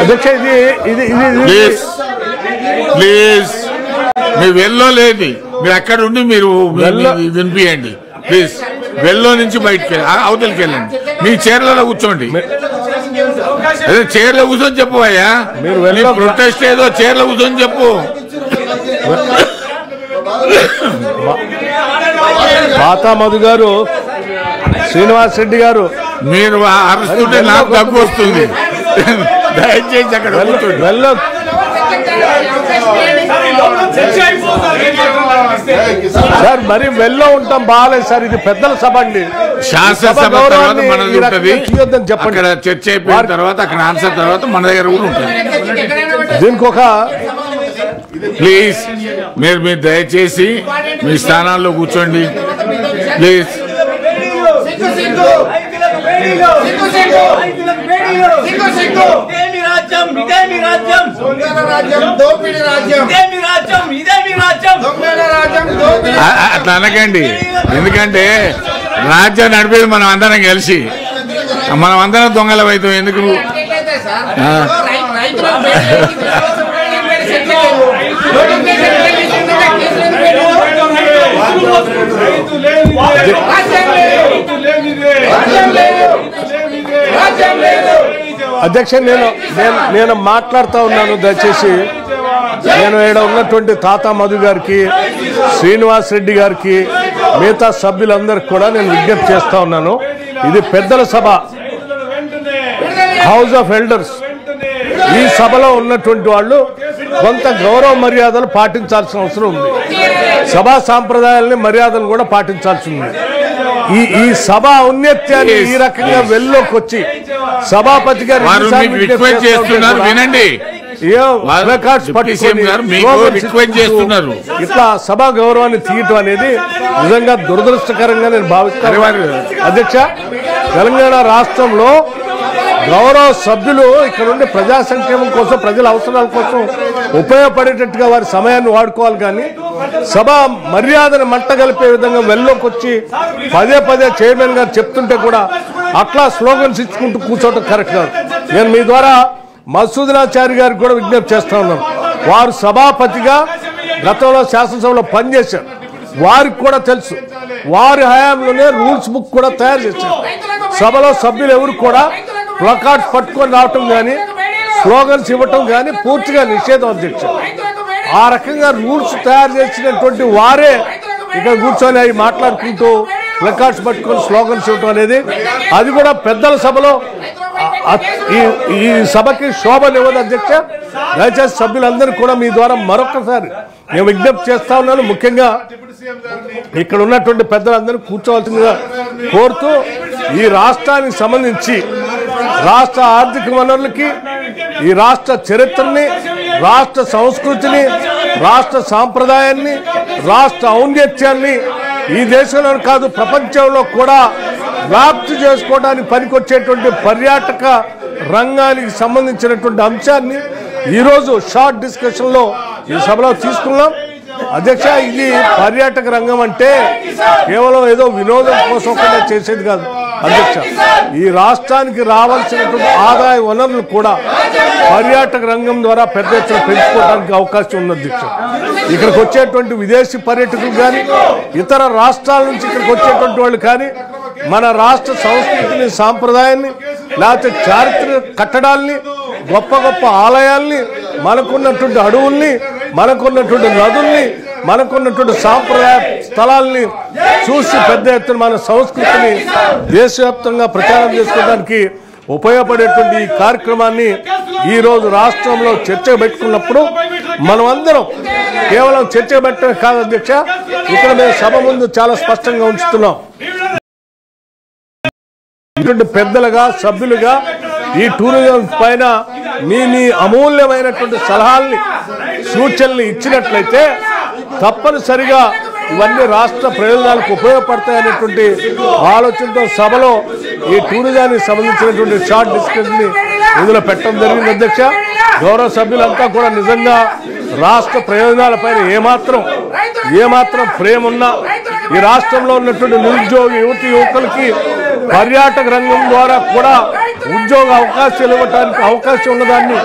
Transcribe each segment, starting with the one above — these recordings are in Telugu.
అధ్యక్ష ప్లీజ్ మీ వెల్లో లేదు, మీరు అక్కడ ఉండి మీరు వినిపియండి ప్లీజ్. వెల్లో నుంచి బయటకి అవతలికి వెళ్ళండి, మీ చైర్లలో కూర్చోండి. అదే చైర్లో కూర్చొని చెప్పు అయ్యా, మీరు ప్రొటెస్ట్ ఏదో చైర్లో కూర్చొని చెప్పు. మాతా మధు గారు, శ్రీనివాస్ రెడ్డి గారు, మీరు అరుస్తుంటే నాకు దగ్గు వస్తుంది, దయచేసి అక్కడ వెల్లో సార్ మరి వెల్లో ఉంటాం బాగాలేదు సార్. ఇది పెద్దల సభ అండి, శాసనసభ తర్వాత మనది ఉంటుంది. చెప్పండి, అక్కడ చర్చ అయిపోయిన తర్వాత అక్కడ ఆన్సర్ తర్వాత మన దగ్గర కూడా ఉంటుంది. దీనికి ఒక ప్లీజ్ మీరు దయచేసి మీ స్థానాల్లో కూర్చోండి ప్లీజ్. అట్లా అనకండి, ఎందుకంటే రాజ్యం నడిపేది మనం అందరం కలిసి, మనం అందరం దొంగలం అవుతాం. ఎందుకు అధ్యక్ష నేను మాట్లాడుతూ ఉన్నాను. దయచేసి నేను ఇక్కడ ఉన్నటువంటి తాతా మధు గారికి, శ్రీనివాస్ రెడ్డి గారికి, మిగతా సభ్యులందరికీ కూడా నేను విజ్ఞప్తి చేస్తా ఉన్నాను. ఇది పెద్దల సభ, హౌస్ ఆఫ్ ఎల్డర్స్. ఈ సభలో ఉన్నటువంటి వాళ్ళు కొంత గౌరవ మర్యాదలు పాటించాల్సిన అవసరం ఉంది. సభా సాంప్రదాయాలని మర్యాదలు కూడా పాటించాల్సి ఉంది. ఈ సభ ఔన్నత్యాన్ని ఈ రకంగా వెల్లోకి వచ్చి సభాపతి గారు వినండి, ఇట్లా సభా గౌరవాన్ని తీయటం అనేది నిజంగా దురదృష్టకరంగా నేను భావిస్తాను. అధ్యక్ష, తెలంగాణ రాష్ట్రంలో గౌరవ సభ్యులు ఇక్కడ ఉండే ప్రజా సంక్షేమం కోసం, ప్రజల అవసరాల కోసం ఉపయోగపడేటట్టుగా వారి సమయాన్ని వాడుకోవాలి. కానీ సభ మర్యాదను మంటగలిపే విధంగా వెల్లోకి వచ్చి పదే పదే చైర్మన్ గారు చెప్తుంటే కూడా అట్లా స్లోగన్స్ ఇచ్చుకుంటూ కూర్చోవటం కరెక్ట్ కాదు. నేను మీ ద్వారా మధుసూదనాచారి గారికి కూడా విజ్ఞప్తి చేస్తా ఉన్నాను. వారు సభాపతిగా గతంలో శాసనసభలో పనిచేశారు, వారికి కూడా తెలుసు. వారి హయాంలోనే రూల్స్ బుక్ కూడా తయారు చేశారు. సభలో సభ్యులు ఎవరు కూడా ప్లకార్డ్స్ పట్టుకొని రావటం కానీ, స్లోగన్స్ ఇవ్వటం కానీ పూర్తిగా నిషేధం. అధ్యక్ష, ఆ రకంగా రూల్స్ తయారు చేసినటువంటి వారే ఇక్కడ కూర్చొని అవి మాట్లాడుకుంటూ ప్లకార్డ్స్ పట్టుకొని స్లోగన్స్ ఇవ్వటం అనేది, అది కూడా పెద్దల సభలో ఈ సభకి శోభనివ్వదు. అధ్యక్ష, దయచేసి సభ్యులందరూ కూడా మీ ద్వారా మరొకసారి నేను విజ్ఞప్తి చేస్తా ఉన్నాను. ముఖ్యంగా ఇక్కడ ఉన్నటువంటి పెద్దలందరూ కూర్చోవలసిందిగా కోరుతూ, ఈ రాష్ట్రానికి సంబంధించి రాష్ట్ర ఆర్థిక వనరులకి, ఈ రాష్ట్ర చరిత్రని, రాష్ట్ర సంస్కృతిని, రాష్ట్ర సాంప్రదాయాన్ని, రాష్ట్ర ఔన్నత్యాన్ని ఈ దేశంలో కాదు ప్రపంచంలో కూడా వ్యాప్తి చేసుకోవడానికి పనికొచ్చేటువంటి పర్యాటక రంగానికి సంబంధించినటువంటి అంశాన్ని ఈరోజు షార్ట్ డిస్కషన్లో ఈ సభలో తీసుకున్నాం. అధ్యక్ష, ఇది పర్యాటక రంగం అంటే కేవలం ఏదో వినోదం కోసం కూడా చేసేది కాదు. అధ్యక్ష, ఈ రాష్ట్రానికి రావాల్సినటువంటి ఆదాయ వనరులు కూడా పర్యాటక రంగం ద్వారా పెద్ద ఎత్తున పెంచుకోవడానికి అవకాశం ఉంది. అధ్యక్ష, ఇక్కడికి వచ్చేటువంటి విదేశీ పర్యాటకులు కానీ, ఇతర రాష్ట్రాల నుంచి ఇక్కడికి వచ్చేటువంటి వాళ్ళు కానీ మన రాష్ట్ర సంస్కృతిని, సాంప్రదాయాన్ని, లేకపోతే చారిత్రక కట్టడాల్ని, గొప్ప గొప్ప ఆలయాల్ని, మనకున్నటువంటి అడవుల్ని, మనకున్నటువంటి నదుల్ని, మనకున్నటువంటి సాంప్రదాయ స్థలాల్ని చూసి పెద్ద ఎత్తున మన సంస్కృతిని దేశవ్యాప్తంగా ప్రచారం చేసుకోవడానికి ఉపయోగపడేటువంటి ఈ కార్యక్రమాన్ని ఈరోజు రాష్ట్రంలో చర్చ పెట్టుకున్నప్పుడు మనమందరం కేవలం చర్చ పెట్టడం కాదు అధ్యక్ష, ఇక్కడ మేము సభ ముందు చాలా స్పష్టంగా ఉంచుతున్నాం. పెద్దలుగా, సభ్యులుగా ఈ టూరిజం పైన మీ అమూల్యమైనటువంటి సలహాల్ని, సూచనలు ఇచ్చినట్లయితే తప్పనిసరిగా ఇవన్నీ రాష్ట్ర ప్రయోజనాలకు ఉపయోగపడతాయనేటువంటి ఆలోచనతో సభలో ఈ టూరిజానికి సంబంధించినటువంటి షార్ట్ డిస్కషన్ని ఇందులో పెట్టడం జరిగింది. అధ్యక్ష, గౌరవ సభ్యులంతా కూడా నిజంగా రాష్ట్ర ప్రయోజనాలపైన ఏమాత్రం ప్రేమ ఉన్నా, ఈ రాష్ట్రంలో ఉన్నటువంటి నిరుద్యోగ యువతి యువకులకి పర్యాటక రంగం ద్వారా కూడా ఉద్యోగ అవకాశాలు ఇవ్వడానికి అవకాశం ఉన్నదాన్ని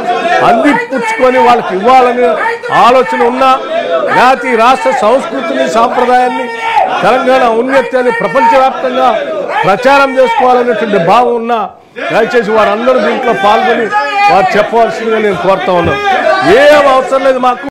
అందిపుచ్చుకొని వాళ్ళకి ఇవ్వాలనే ఆలోచన ఉన్నా, లేకపోతే ఈ రాష్ట్ర సంస్కృతిని సాంప్రదాయాన్ని తెలంగాణ ఔన్నత్యాన్ని ప్రపంచవ్యాప్తంగా ప్రచారం చేసుకోవాలనేటువంటి భావం ఉన్నా దయచేసి వారందరూ దీంట్లో పాల్గొని వారు చెప్పవలసిందిగా నేను కోరుతా ఉన్నాను. ఏం అవసరం లేదు మాకు.